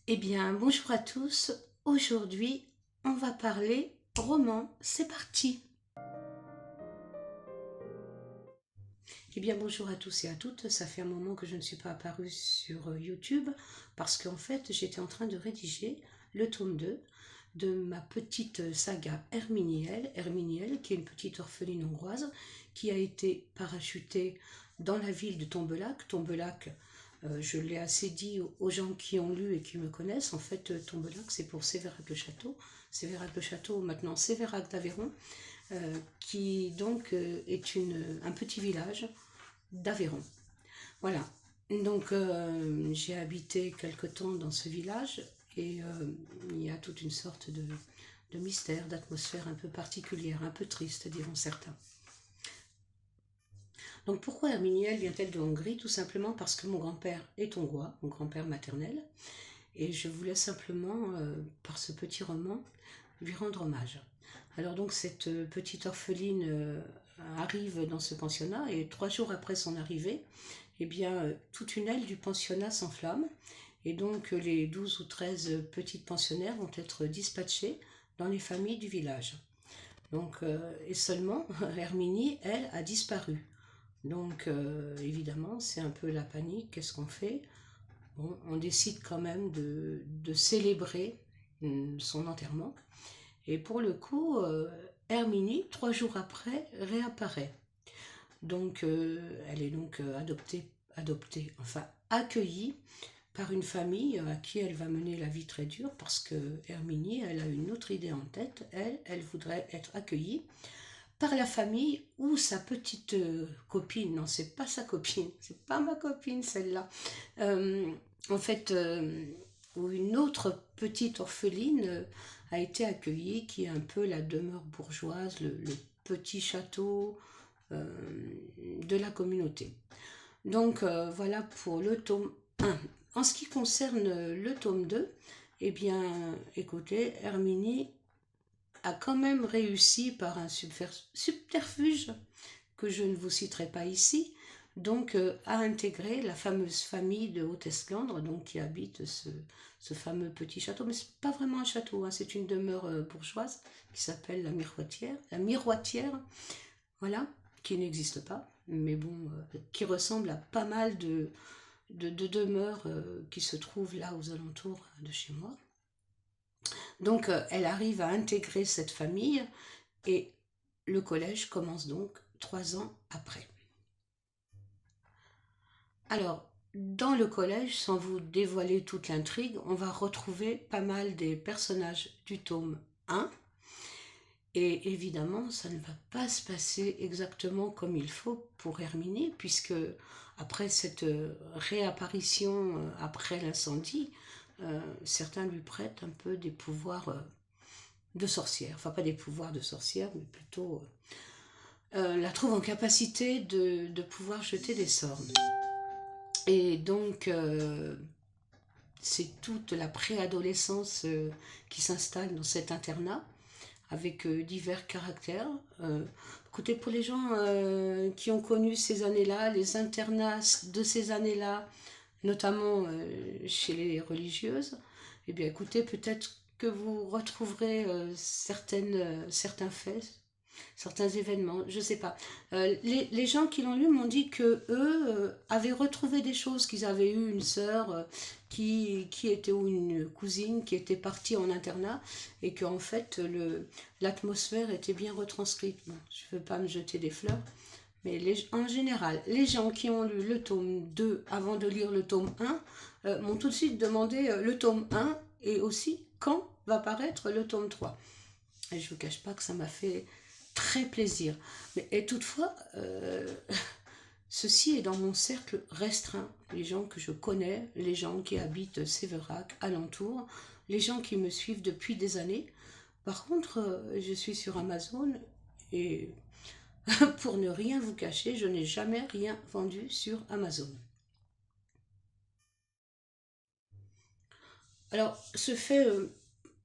Eh bien, bonjour à tous. Aujourd'hui, on va parler roman. C'est parti. Eh bien, bonjour à tous et à toutes. Ça fait un moment que je ne suis pas apparue sur YouTube parce qu'en fait, j'étais en train de rédiger le tome 2 de ma petite saga Herminiel. Herminiel, qui est une petite orpheline hongroise qui a été parachutée dans la ville de Tombelac. Tombelac, je l'ai assez dit aux gens qui ont lu et qui me connaissent. En fait, Tombelac, c'est pour Sévérac-le-Château. Sévérac-le-Château, maintenant Sévérac d'Aveyron, qui donc est un petit village d'Aveyron. Voilà. Donc j'ai habité quelque temps dans ce village et il y a toute une sorte de mystère, d'atmosphère un peu particulière, un peu triste, diront certains. Donc pourquoi Herminiel vient-elle de Hongrie? Tout simplement parce que mon grand-père est hongrois, mon grand-père maternel, et je voulais simplement, par ce petit roman, lui rendre hommage. Alors donc cette petite orpheline arrive dans ce pensionnat et 3 jours après son arrivée, eh bien toute une aile du pensionnat s'enflamme et donc les 12 ou 13 petites pensionnaires vont être dispatchées dans les familles du village. Donc et seulement Herminie, elle, a disparu. Donc évidemment c'est un peu la panique, qu'est-ce qu'on fait? Bon, on décide quand même de célébrer son enterrement. Et pour le coup, Herminie, 3 jours après, réapparaît. Donc, elle est donc enfin accueillie par une famille à qui elle va mener la vie très dure parce que Herminie, elle a une autre idée en tête. Elle voudrait être accueillie par la famille ou sa petite copine. Non, c'est pas sa copine, c'est pas ma copine celle-là. Euh, en fait, où une autre petite orpheline a été accueillie, qui est un peu la demeure bourgeoise, le petit château euh, de la communauté. Donc voilà pour le tome 1. En ce qui concerne le tome 2, eh bien, écoutez, Herminie a quand même réussi par un subterfuge que je ne vous citerai pas ici, donc à intégrer la fameuse famille de Haute-Esclandre, donc qui habite ce fameux petit château, mais c'est pas vraiment un château, hein, c'est une demeure bourgeoise qui s'appelle la Miroitière, voilà, qui n'existe pas, mais bon, qui ressemble à pas mal de demeures qui se trouvent là aux alentours de chez moi. Donc elle arrive à intégrer cette famille et le collège commence donc 3 ans après. Alors, dans le collège, sans vous dévoiler toute l'intrigue, on va retrouver pas mal des personnages du tome 1. Et évidemment, ça ne va pas se passer exactement comme il faut pour Herminie, puisque après cette réapparition, après l'incendie, certains lui prêtent un peu des pouvoirs de sorcière. Enfin, pas des pouvoirs de sorcière, mais plutôt la trouve en capacité de pouvoir jeter des sorts. Et donc, c'est toute la préadolescence qui s'installe dans cet internat avec divers caractères. Écoutez, pour les gens qui ont connu ces années-là, les internats de ces années-là, notamment chez les religieuses, eh bien écoutez, peut-être que vous retrouverez certains faits, certains événements, je sais pas. Les gens qui l'ont lu m'ont dit que eux avaient retrouvé des choses, qu'ils avaient eu une sœur qui était, ou une cousine qui était partie en internat, et qu'en fait l'atmosphère était bien retranscrite. Bon, je ne veux pas me jeter des fleurs, mais en général, les gens qui ont lu le tome 2 avant de lire le tome 1 m'ont tout de suite demandé le tome 1 et aussi quand va paraître le tome 3. Et je ne vous cache pas que ça m'a fait très plaisir. Et toutefois, ceci est dans mon cercle restreint. Les gens que je connais, les gens qui habitent Sévérac, alentour, les gens qui me suivent depuis des années. Par contre, je suis sur Amazon et pour ne rien vous cacher, je n'ai jamais rien vendu sur Amazon. Alors, ce fait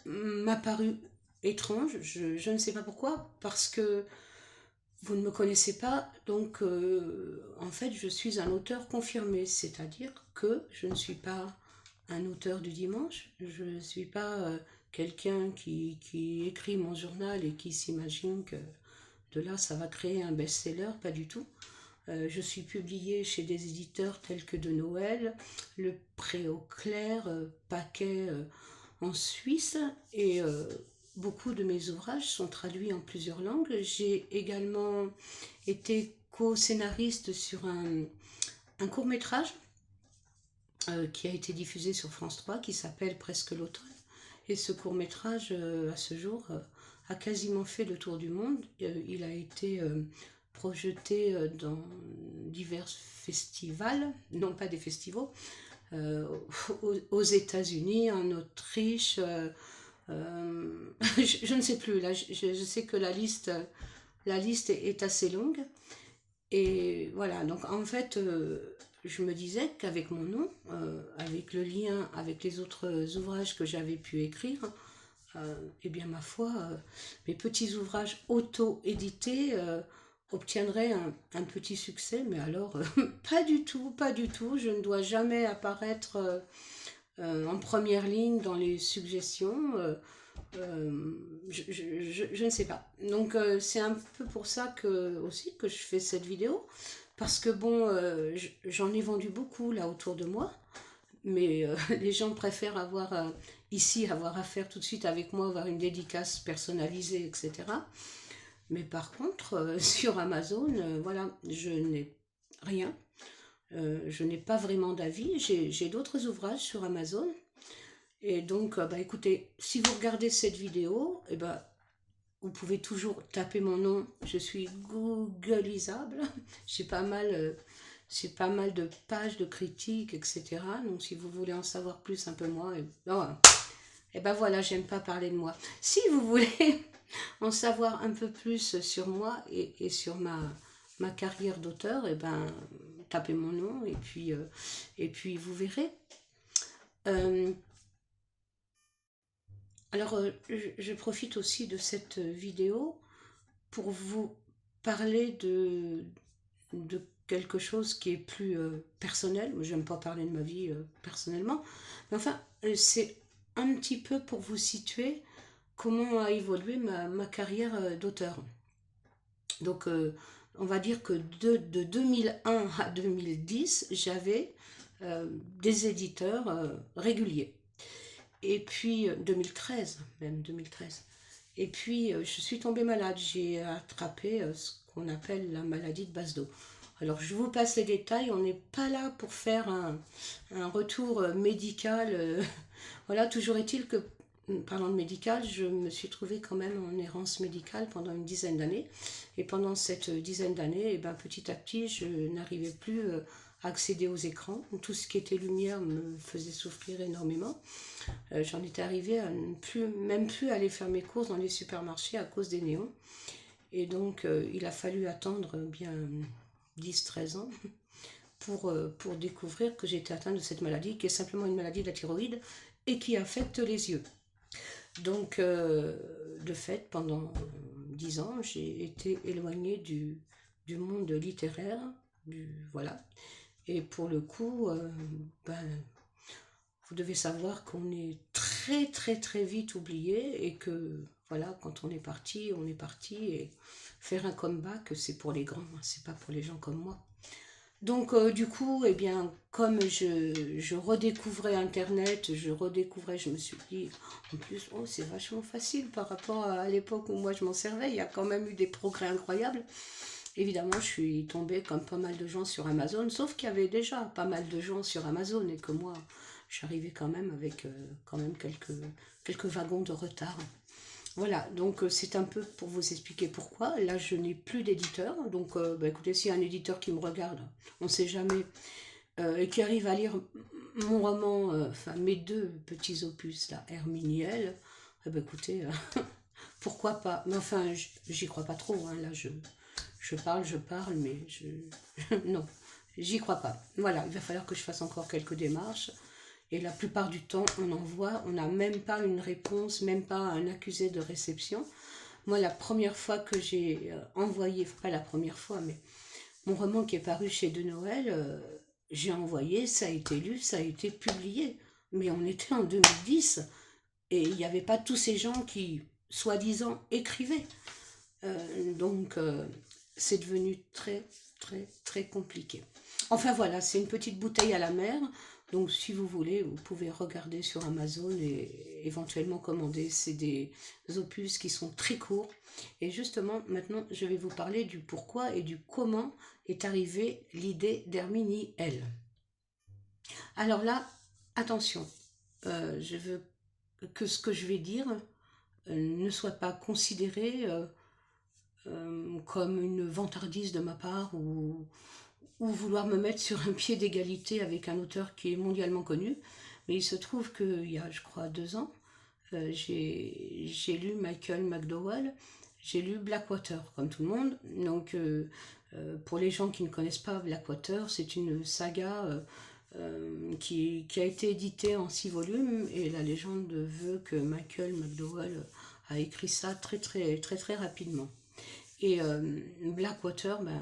m'a paru étrange, je ne sais pas pourquoi, parce que vous ne me connaissez pas, donc en fait je suis un auteur confirmé, c'est-à-dire que je ne suis pas un auteur du dimanche. Je ne suis pas quelqu'un qui écrit mon journal et qui s'imagine que de là, ça va créer un best-seller, pas du tout. Je suis publiée chez des éditeurs tels que De Noël, Le Pré au Clair, Paquet en Suisse, et beaucoup de mes ouvrages sont traduits en plusieurs langues. J'ai également été co-scénariste sur un court-métrage qui a été diffusé sur France 3 qui s'appelle Presque l'automne. Et ce court-métrage, à ce jour, a quasiment fait le tour du monde. Il a été projeté dans divers festivals, non pas des festivals, aux États-Unis, en Autriche. Je ne sais plus, là, je sais que la liste est assez longue. Et voilà, donc en fait, je me disais qu'avec mon nom, avec le lien avec les autres ouvrages que j'avais pu écrire, eh bien ma foi, mes petits ouvrages auto-édités obtiendraient un petit succès, mais alors pas du tout, pas du tout. Je ne dois jamais apparaître en première ligne dans les suggestions. Je ne sais pas. Donc c'est un peu pour ça aussi que je fais cette vidéo. Parce que bon, j'en ai vendu beaucoup là autour de moi. Mais les gens préfèrent avoir affaire tout de suite avec moi, avoir une dédicace personnalisée, etc. Mais par contre, sur Amazon, voilà, je n'ai rien. Je n'ai pas vraiment d'avis. J'ai d'autres ouvrages sur Amazon. Et donc, bah, écoutez, si vous regardez cette vidéo, eh ben, vous pouvez toujours taper mon nom. Je suis googlisable. J'ai pas mal, de pages de critiques, etc. Donc, si vous voulez en savoir plus un peu moi, et ben voilà, j'aime pas parler de moi. Si vous voulez en savoir un peu plus sur moi et sur ma carrière d'auteur, et ben tapez mon nom et puis vous verrez. Alors, je profite aussi de cette vidéo pour vous parler de quelque chose qui est plus personnel. Moi, j'aime pas parler de ma vie personnellement. Mais enfin, c'est un petit peu pour vous situer comment a évolué ma carrière d'auteur. Donc, on va dire que de 2001 à 2010, j'avais des éditeurs réguliers. Et puis, 2013, même 2013. Et puis, je suis tombée malade. J'ai attrapé ce qu'on appelle la maladie de Basedow. Alors, je vous passe les détails. On n'est pas là pour faire un retour médical. Voilà, toujours est-il que, parlant de médical, je me suis trouvée quand même en errance médicale pendant une dizaine d'années. Et pendant cette dizaine d'années, eh ben, petit à petit, je n'arrivais plus à accéder aux écrans. Tout ce qui était lumière me faisait souffrir énormément. J'en étais arrivée à même plus aller faire mes courses dans les supermarchés à cause des néons. Et donc, il a fallu attendre bien 10-13 ans pour découvrir que j'étais atteinte de cette maladie, qui est simplement une maladie de la thyroïde et qui affecte les yeux. Donc, de fait, pendant 10 ans, j'ai été éloignée du monde littéraire. Voilà. Et pour le coup, vous devez savoir qu'on est très très très vite oublié et que voilà, quand on est parti et faire un comeback, c'est pour les grands, c'est pas pour les gens comme moi. Donc du coup, eh bien, comme je redécouvrais Internet, je me suis dit, en plus, oh, c'est vachement facile par rapport à l'époque où moi je m'en servais, il y a quand même eu des progrès incroyables. Évidemment, je suis tombée comme pas mal de gens sur Amazon, sauf qu'il y avait déjà pas mal de gens sur Amazon et que moi, j'arrivais quand même avec quand même quelques wagons de retard. Voilà, donc c'est un peu pour vous expliquer pourquoi. Là, je n'ai plus d'éditeur, donc écoutez, s'il y a un éditeur qui me regarde, on ne sait jamais, et qui arrive à lire mon roman, enfin mes deux petits opus, là, Herminiel, écoutez, pourquoi pas. Mais enfin, j'y crois pas trop, hein, là, je parle, mais non, j'y crois pas. Voilà, il va falloir que je fasse encore quelques démarches. Et la plupart du temps, on n'a même pas une réponse, même pas un accusé de réception. Moi, la première fois que j'ai envoyé, pas la première fois, mais mon roman qui est paru chez De Noël, j'ai envoyé, ça a été lu, ça a été publié. mais on était en 2010 et il n'y avait pas tous ces gens qui, soi-disant, écrivaient. Donc, c'est devenu très, très, très compliqué. Enfin voilà, c'est une petite bouteille à la mer. Donc, si vous voulez, vous pouvez regarder sur Amazon et éventuellement commander. C'est des opus qui sont très courts. Et justement, maintenant, je vais vous parler du pourquoi et du comment est arrivée l'idée d'Herminie L. Alors là, attention, je veux que ce que je vais dire ne soit pas considéré comme une vantardise de ma part ou vouloir me mettre sur un pied d'égalité avec un auteur qui est mondialement connu. Mais il se trouve qu'il y a, je crois, 2 ans, j'ai lu Michael McDowell, j'ai lu Blackwater, comme tout le monde. Donc, pour les gens qui ne connaissent pas Blackwater, c'est une saga qui a été éditée en 6 volumes, et la légende veut que Michael McDowell a écrit ça très très très très rapidement. Et Blackwater, ben,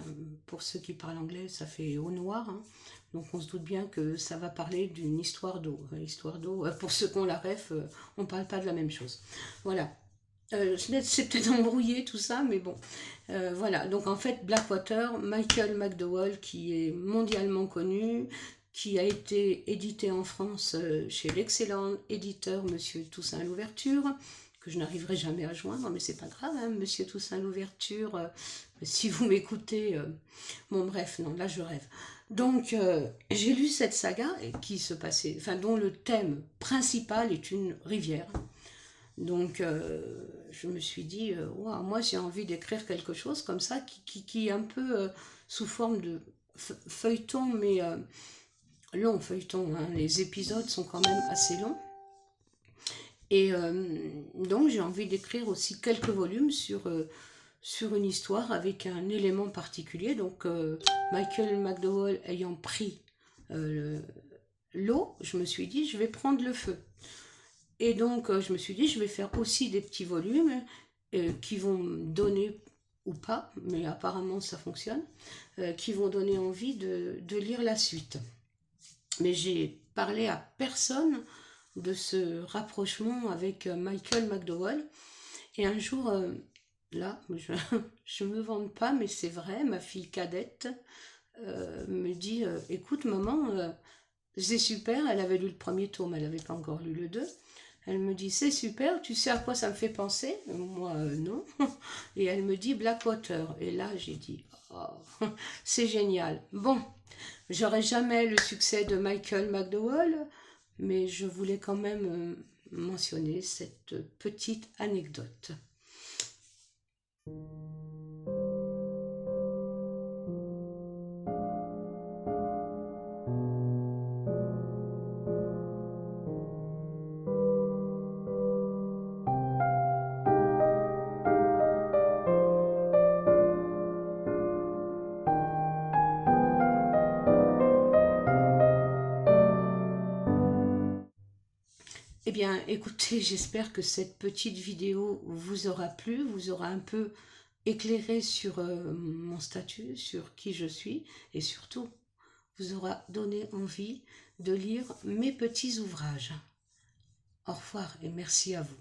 pour ceux qui parlent anglais, ça fait eau noire, hein. Donc on se doute bien que ça va parler d'une histoire d'eau. Histoire d'eau, pour ceux qui ont la ref, on ne parle pas de la même chose. Voilà. C'est peut-être embrouillé tout ça, mais bon. Voilà, donc en fait, Blackwater, Michael McDowell, qui est mondialement connu, qui a été édité en France chez l'excellent éditeur Monsieur Toussaint Louverture, que je n'arriverai jamais à joindre, mais c'est pas grave, hein, Monsieur Toussaint Louverture, si vous m'écoutez, bon bref, non, là je rêve. Donc j'ai lu cette saga qui se passait, enfin dont le thème principal est une rivière. Donc je me suis dit, wow, moi j'ai envie d'écrire quelque chose comme ça qui est un peu sous forme de feuilleton, mais long feuilleton, hein. Les épisodes sont quand même assez longs. Et donc j'ai envie d'écrire aussi quelques volumes sur une histoire avec un élément particulier. Donc Michael McDowell ayant pris l'eau, je me suis dit je vais prendre le feu. Et donc je me suis dit je vais faire aussi des petits volumes qui vont donner, ou pas, mais apparemment ça fonctionne, qui vont donner envie de lire la suite. Mais j'ai parlé à personne de ce rapprochement avec Michael McDowell. Et un jour, là, je me vante pas, mais c'est vrai, ma fille cadette me dit écoute maman, c'est super, elle avait lu le premier tome, elle n'avait pas encore lu le 2. Elle me dit c'est super, tu sais à quoi ça me fait penser? Moi non. Et elle me dit Blackwater. Et là j'ai dit oh, c'est génial. Bon, j'aurai jamais le succès de Michael McDowell, mais je voulais quand même mentionner cette petite anecdote. Eh bien, écoutez, j'espère que cette petite vidéo vous aura plu, vous aura un peu éclairé sur mon statut, sur qui je suis, et surtout, vous aura donné envie de lire mes petits ouvrages. Au revoir et merci à vous.